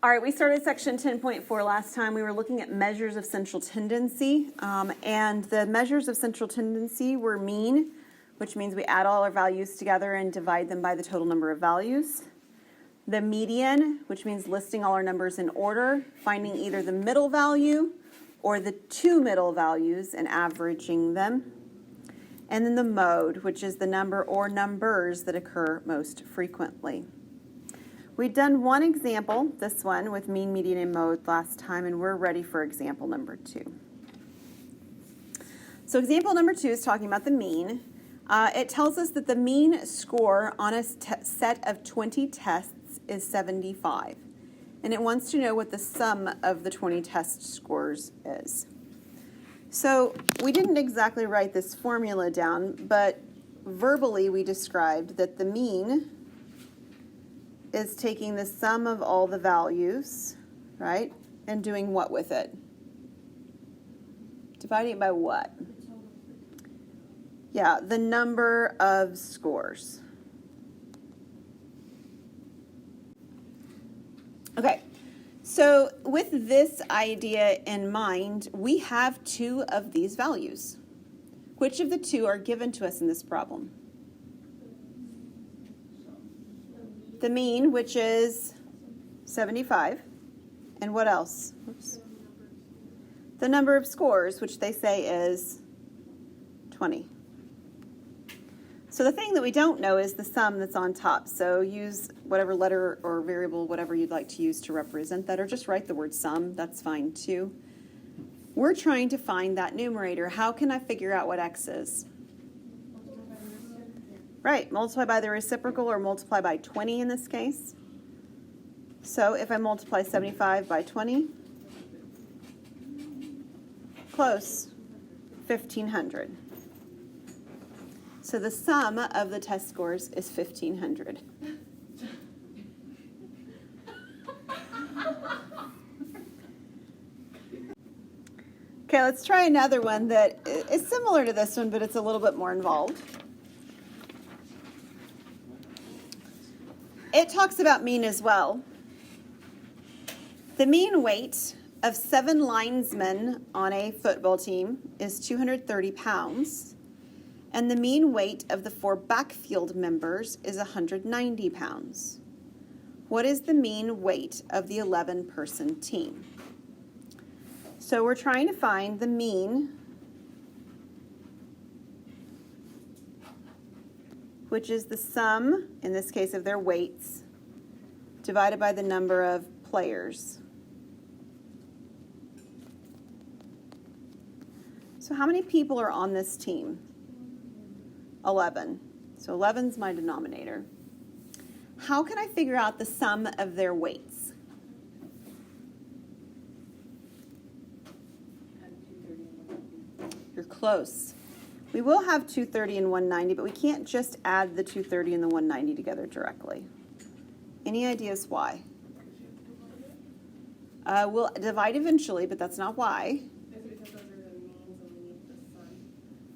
All right, we started section 10.4 last time. We were looking at measures of central tendency, and the measures of central tendency were mean, which means we add all our values together and divide them by the total number of values. The median, which means listing all our numbers in order, finding either the middle value or the two middle values and averaging them. And then the mode, which is the number or numbers that occur most frequently. We'd done one example, this one, with mean, median, and mode last time, and we're ready for example number 2. So example number 2 is talking about the mean. It tells us that the mean score on a set of 20 tests is 75. And it wants to know what the sum of the 20 test scores is. So we didn't exactly write this formula down, but verbally we described that the mean is taking the sum of all the values, right, and doing what with it? Dividing it by what? Yeah, the number of scores. Okay, so with this idea in mind, we have two of these values. Which of the two are given to us in this problem? The mean, which is 75, and what else? Oops. The number of scores, which they say is 20. So the thing that we don't know is the sum that's on top. So use whatever letter or variable, whatever you'd like to use to represent that, or just write the word sum. That's fine too. We're trying to find that numerator. How can I figure out what x is? Right, multiply by the reciprocal or multiply by 20 in this case. So if I multiply 75 by 20, close, 1,500. So the sum of the test scores is 1,500. Okay, let's try another one that is similar to this one, but it's a little bit more involved. It talks about mean as well. The mean weight of 7 linesmen on a football team is 230 pounds, and the mean weight of the 4 backfield members is 190 pounds. What is the mean weight of the 11-person team? So we're trying to find the mean, which is the sum, in this case, of their weights, divided by the number of players. So how many people are on this team? 11. So 11 is my denominator. How can I figure out the sum of their weights? You're close. We will have 230 and 190, but we can't just add the 230 and the 190 together directly. Any ideas why? We'll divide eventually, but that's not why.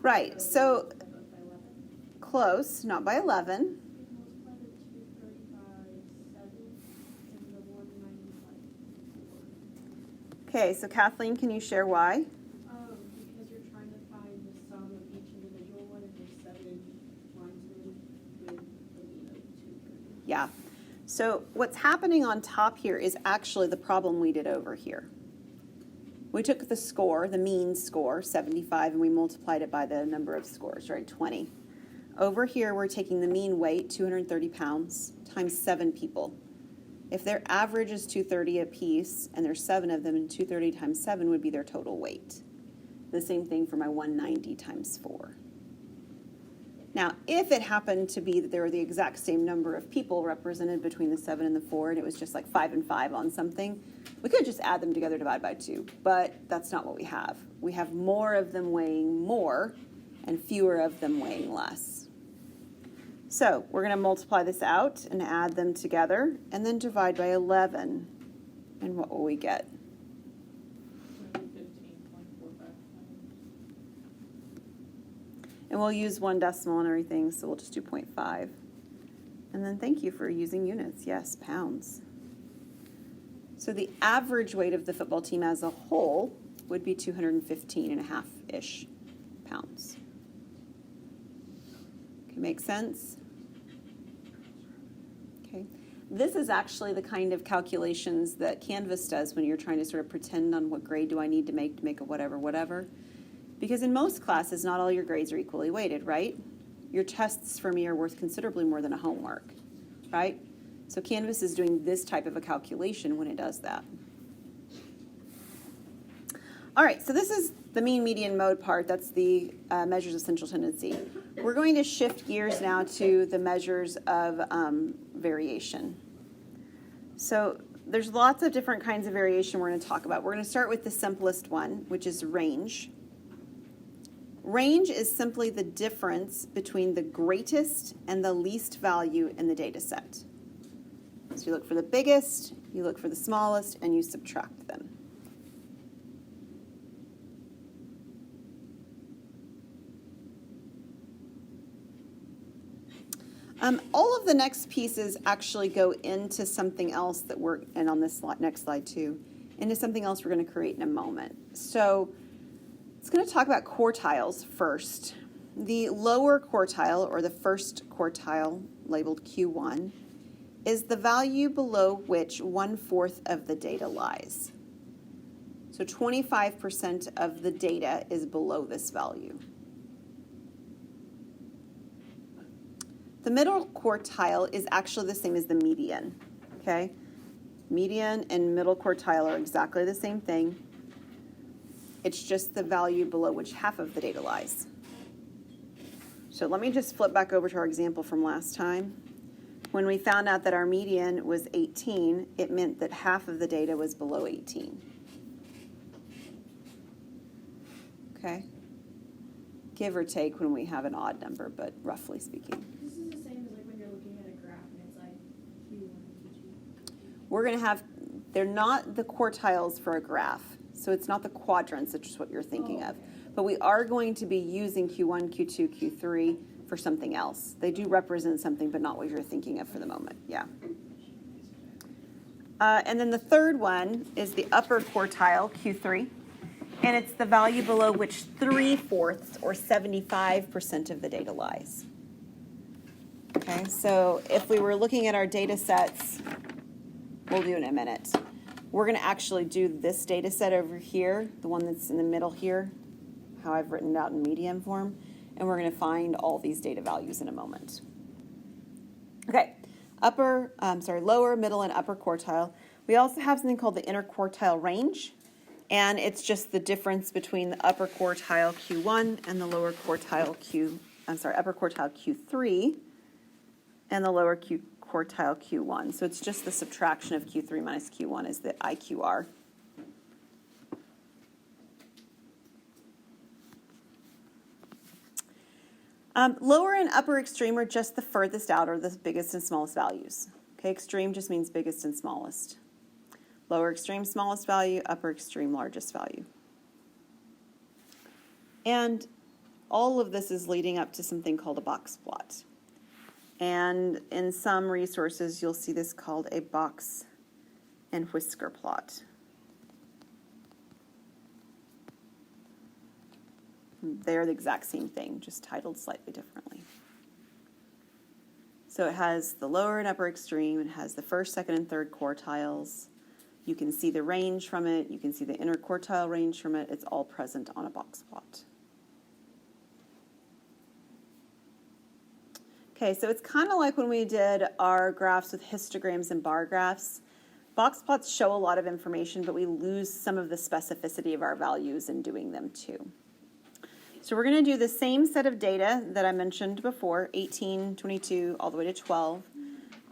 Right, so close, not by 11. Okay, so Kathleen, can you share why? Because you're trying to find the sum of each individual one, and there's 7 linesmen with a mean of 230. Yeah. So what's happening on top here is actually the problem we did over here. We took the score, the mean score, 75, and we multiplied it by the number of scores, right, 20. Over here, we're taking the mean weight, 230 pounds, times 7 people. If their average is 230 apiece, and there's 7 of them, and 230 times 7 would be their total weight. The same thing for my 190 times 4. Now, if it happened to be that there were the exact same number of people represented between the 7 and the 4, and it was just like 5 and 5 on something, we could just add them together, divide by 2, but that's not what we have. We have more of them weighing more and fewer of them weighing less. So we're going to multiply this out and add them together, and then divide by 11, and what will we get? 15.45. And we'll use 1 decimal and everything, so we'll just do 0.5. And then thank you for using units. Yes, pounds. So the average weight of the football team as a whole would be 215.5-ish pounds. Okay, make sense? Okay. This is actually the kind of calculations that Canvas does when you're trying to sort of pretend on what grade do I need to make a whatever. Because in most classes, not all your grades are equally weighted, right? Your tests for me are worth considerably more than a homework, right? So Canvas is doing this type of a calculation when it does that. All right, so this is the mean, median, mode part. That's the measures of central tendency. We're going to shift gears now to the measures of variation. So there's lots of different kinds of variation we're going to talk about. We're going to start with the simplest one, which is range. Range is simply the difference between the greatest and the least value in the data set. So you look for the biggest, you look for the smallest, and you subtract them. All of the next pieces actually go into something else that we're, and on this next slide too, into something else we're going to create in a moment. So it's going to talk about quartiles first. The lower quartile, or the first quartile, labeled Q1, is the value below which 1/4 of the data lies. So 25% of the data is below this value. The middle quartile is actually the same as the median, okay? Median and middle quartile are exactly the same thing. It's just the value below which half of the data lies. So let me just flip back over to our example from last time. When we found out that our median was 18, it meant that half of the data was below 18. Okay? Give or take when we have an odd number, but roughly speaking. This is the same as like when you're looking at a graph and it's like Q1 and Q2. We're going to have, they're not the quartiles for a graph, so it's not the quadrants, which is what you're thinking of. But we are going to be using Q1, Q2, Q3 for something else. They do represent something, but not what you're thinking of for the moment. Yeah. And then the third one is the upper quartile, Q3. And it's the value below which 3/4 or 75% of the data lies. Okay, so if we were looking at our data sets, we'll do in a minute. We're going to actually do this data set over here, the one that's in the middle here, how I've written it out in medium form, and we're going to find all these data values in a moment. Okay, lower, middle, and upper quartile. We also have something called the interquartile range. And it's just the difference between the upper quartile Q1 and the lower quartile upper quartile Q3 and the lower quartile Q1. So it's just the subtraction of Q3 minus Q1 is the IQR. Lower and upper extreme are just the furthest out, or the biggest and smallest values. Okay, extreme just means biggest and smallest. Lower extreme, smallest value, upper extreme, largest value. And all of this is leading up to something called a box plot. And in some resources, you'll see this called a box and whisker plot. They're the exact same thing, just titled slightly differently. So it has the lower and upper extreme, it has the first, second, and third quartiles. You can see the range from it. You can see the interquartile range from it. It's all present on a box plot. Okay, so it's kind of like when we did our graphs with histograms and bar graphs. Box plots show a lot of information, but we lose some of the specificity of our values in doing them too. So we're going to do the same set of data that I mentioned before, 18, 22, all the way to 12.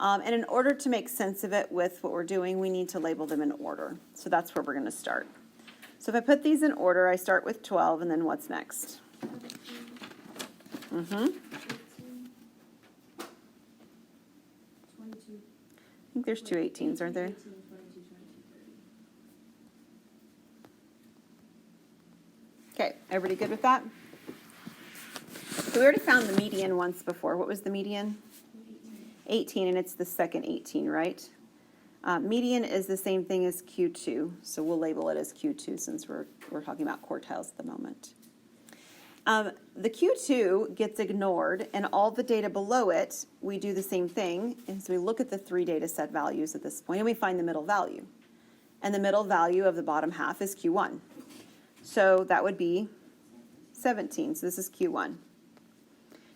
And in order to make sense of it with what we're doing, we need to label them in order. So that's where we're going to start. So if I put these in order, I start with 12, and then what's next? 22. I think there's two 18s, aren't there? 18, 22, 23, 30. Okay, everybody good with that? So we already found the median once before. What was the median? 18, and it's the second 18, right? Median is the same thing as Q2, so we'll label it as Q2 since we're talking about quartiles at the moment. The Q2 gets ignored, and all the data below it, we do the same thing. And so we look at the 3 data set values at this point, and we find the middle value. And the middle value of the bottom half is Q1. So that would be 17. So this is Q1. And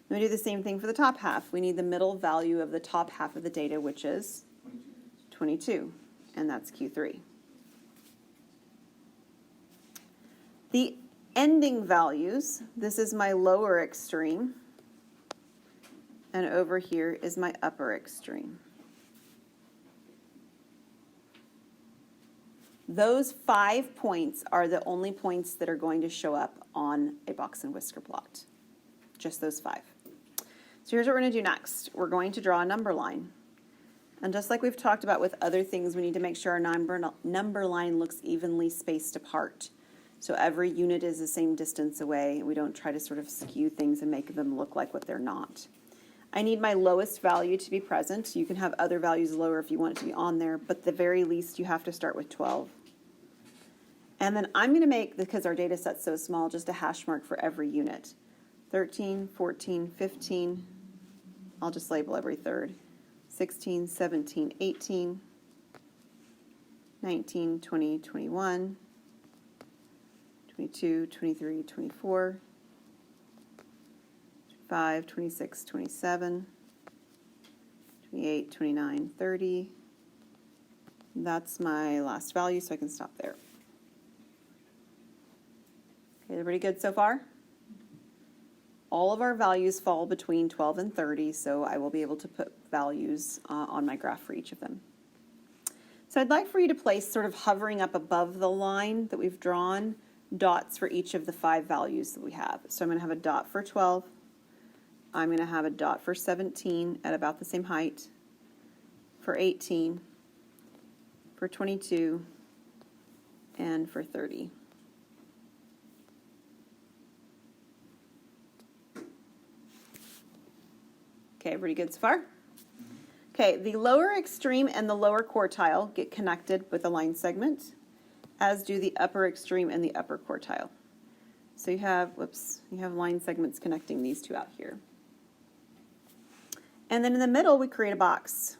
we do the same thing for the top half. We need the middle value of the top half of the data, which is 22, and that's Q3. The ending values, this is my lower extreme, and over here is my upper extreme. Those 5 points are the only points that are going to show up on a box and whisker plot. Just those 5. So here's what we're going to do next. We're going to draw a number line. And just like we've talked about with other things, we need to make sure our number line looks evenly spaced apart. So every unit is the same distance away. We don't try to sort of skew things and make them look like what they're not. I need my lowest value to be present. You can have other values lower if you want it to be on there, but at the very least you have to start with 12. And then I'm going to make, because our data set's so small, just a hash mark for every unit. 13, 14, 15. I'll just label every third. 16, 17, 18, 19, 20, 21, 22, 23, 24, 25, 26, 27, 28, 29, 30. That's my last value, so I can stop there. Okay, everybody good so far? All of our values fall between 12 and 30, so I will be able to put values on my graph for each of them. So I'd like for you to place, sort of hovering up above the line that we've drawn, dots for each of the 5 values that we have. So I'm going to have a dot for 12. I'm going to have a dot for 17 at about the same height, for 18, for 22, and for 30. Okay, everybody good so far? Okay, the lower extreme and the lower quartile get connected with a line segment, as do the upper extreme and the upper quartile. So you have, you have line segments connecting these two out here. And then in the middle, we create a box.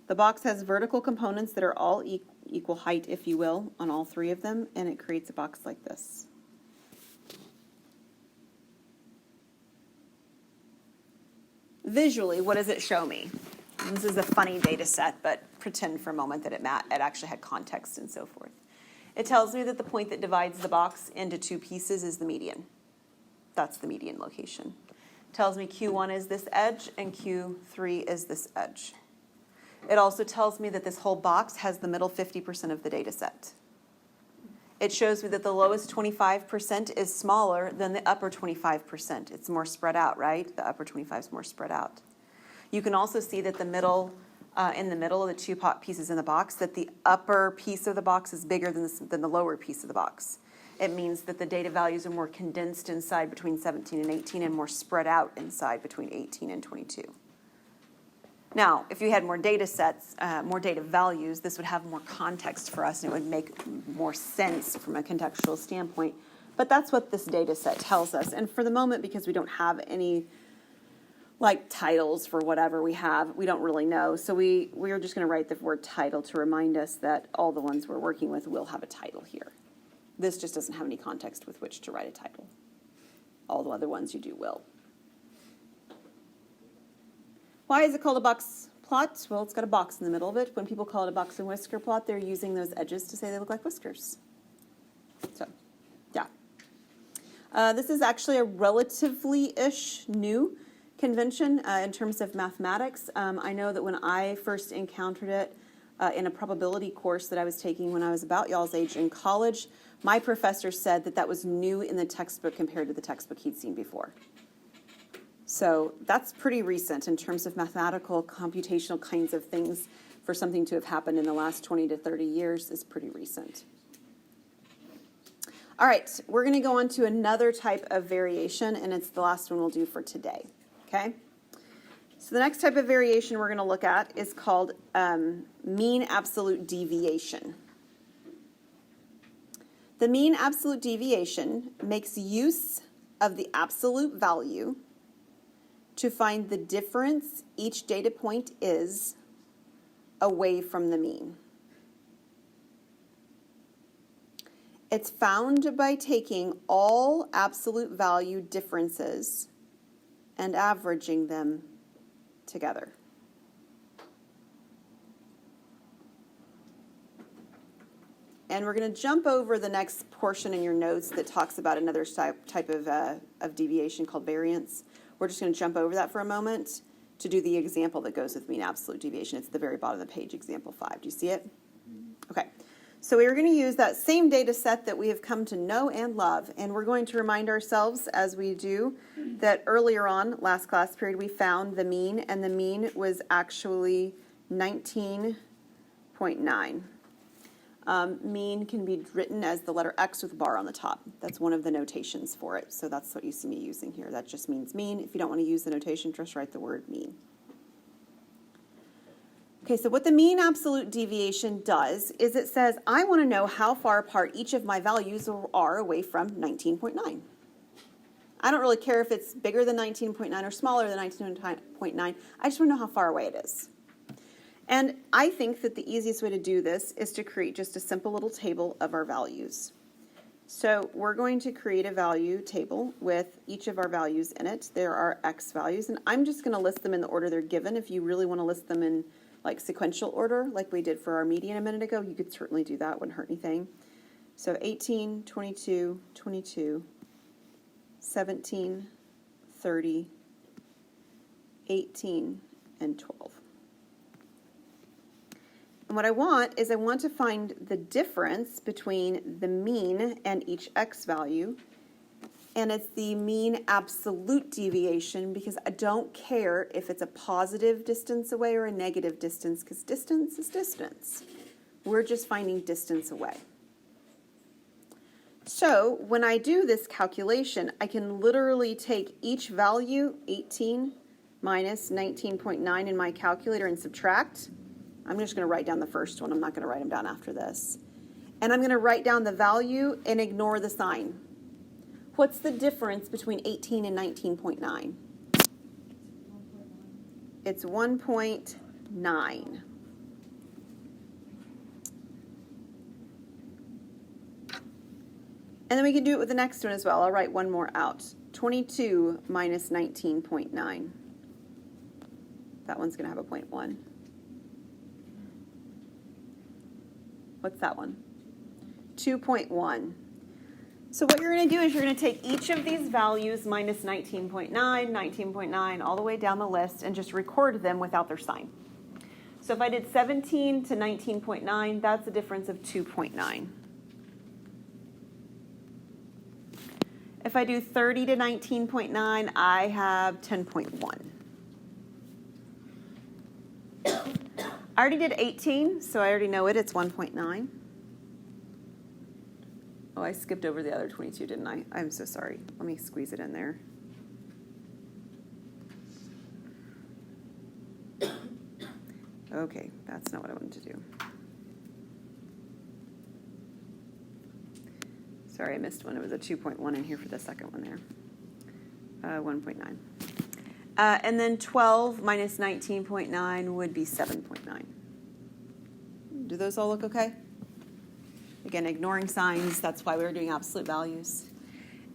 The box has vertical components that are all equal height, if you will, on all 3 of them, and it creates a box like this. Visually, what does it show me? This is a funny data set, but pretend for a moment that it actually had context and so forth. It tells me that the point that divides the box into 2 pieces is the median. That's the median location. It tells me Q1 is this edge and Q3 is this edge. It also tells me that this whole box has the middle 50% of the data set. It shows me that the lowest 25% is smaller than the upper 25%. It's more spread out, right? The upper 25 is more spread out. You can also see that the middle, in the middle of the 2 pieces in the box, that the upper piece of the box is bigger than the lower piece of the box. It means that the data values are more condensed inside between 17 and 18 and more spread out inside between 18 and 22. Now, if you had more data sets, more data values, this would have more context for us and it would make more sense from a contextual standpoint. But that's what this data set tells us. And for the moment, because we don't have any like titles for whatever we have, we don't really know. So we are just going to write the word title to remind us that all the ones we're working with will have a title here. This just doesn't have any context with which to write a title. All the other ones you do will. Why is it called a box plot? Well, it's got a box in the middle of it. When people call it a box and whisker plot, they're using those edges to say they look like whiskers. So, yeah. This is actually a relatively-ish new convention in terms of mathematics. I know that when I first encountered it in a probability course that I was taking when I was about y'all's age in college, my professor said that that was new in the textbook compared to the textbook he'd seen before. So that's pretty recent in terms of mathematical, computational kinds of things. For something to have happened in the last 20 to 30 years is pretty recent. All right, we're going to go on to another type of variation, and it's the last one we'll do for today. Okay? So the next type of variation we're going to look at is called mean absolute deviation. The mean absolute deviation makes use of the absolute value to find the difference each data point is away from the mean. It's found by taking all absolute value differences and averaging them together. And we're going to jump over the next portion in your notes that talks about another type of deviation called variance. We're just going to jump over that for a moment to do the example that goes with mean absolute deviation. It's the very bottom of the page, example 5. Do you see it? Okay. So we are going to use that same data set that we have come to know and love, and we're going to remind ourselves as we do that earlier on, last class period, we found the mean, and the mean was actually 19.9. Mean can be written as the letter X with a bar on the top. That's one of the notations for it. So that's what you see me using here. That just means mean. If you don't want to use the notation, just write the word mean. Okay, so what the mean absolute deviation does is it says, I want to know how far apart each of my values are away from 19.9. I don't really care if it's bigger than 19.9 or smaller than 19.9. I just want to know how far away it is. And I think that the easiest way to do this is to create just a simple little table of our values. So we're going to create a value table with each of our values in it. There are X values, and I'm just going to list them in the order they're given. If you really want to list them in like sequential order, like we did for our median a minute ago, you could certainly do that. Wouldn't hurt anything. So 18, 22, 22, 17, 30, 18, and 12. And what I want is I want to find the difference between the mean and each X value. And it's the mean absolute deviation because I don't care if it's a positive distance away or a negative distance because distance is distance. We're just finding distance away. So when I do this calculation, I can literally take each value, 18 minus 19.9 in my calculator and subtract. I'm just going to write down the first one. I'm not going to write them down after this. And I'm going to write down the value and ignore the sign. What's the difference between 18 and 19.9? It's 1.9. And then we can do it with the next one as well. I'll write one more out. 22 minus 19.9. That one's going to have a 0.1. What's that one? 2.1. So what you're going to do is you're going to take each of these values minus 19.9, 19.9, all the way down the list and just record them without their sign. So if I did 17 to 19.9, that's a difference of 2.9. If I do 30 to 19.9, I have 10.1. I already did 18, so I already know it. It's 1.9. Oh, I skipped over the other 22, didn't I? I'm so sorry. Let me squeeze it in there. Okay, that's not what I wanted to do. Sorry, I missed one. It was a 2.1 in here for the second one there. 1.9. And then 12 minus 19.9 would be 7.9. Do those all look okay? Again, ignoring signs. That's why we were doing absolute values.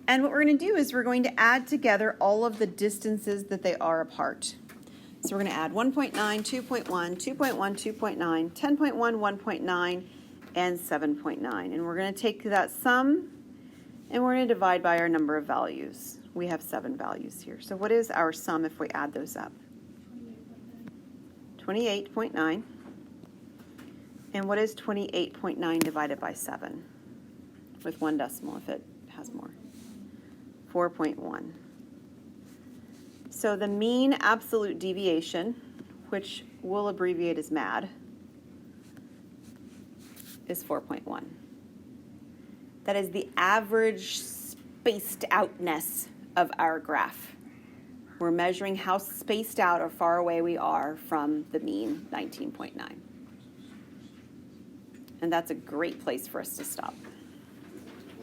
And what we're going to do is we're going to add together all of the distances that they are apart. So we're going to add 1.9, 2.1, 2.1, 2.9, 10.1, 1.9, and 7.9. And we're going to take that sum and we're going to divide by our number of values. We have 7 values here. So what is our sum if we add those up? 28.9. And what is 28.9 divided by 7? With one decimal if it has more. 4.1. So the mean absolute deviation, which we'll abbreviate as MAD, is 4.1. That is the average spaced outness of our graph. We're measuring how spaced out or far away we are from the mean, 19.9. And that's a great place for us to stop.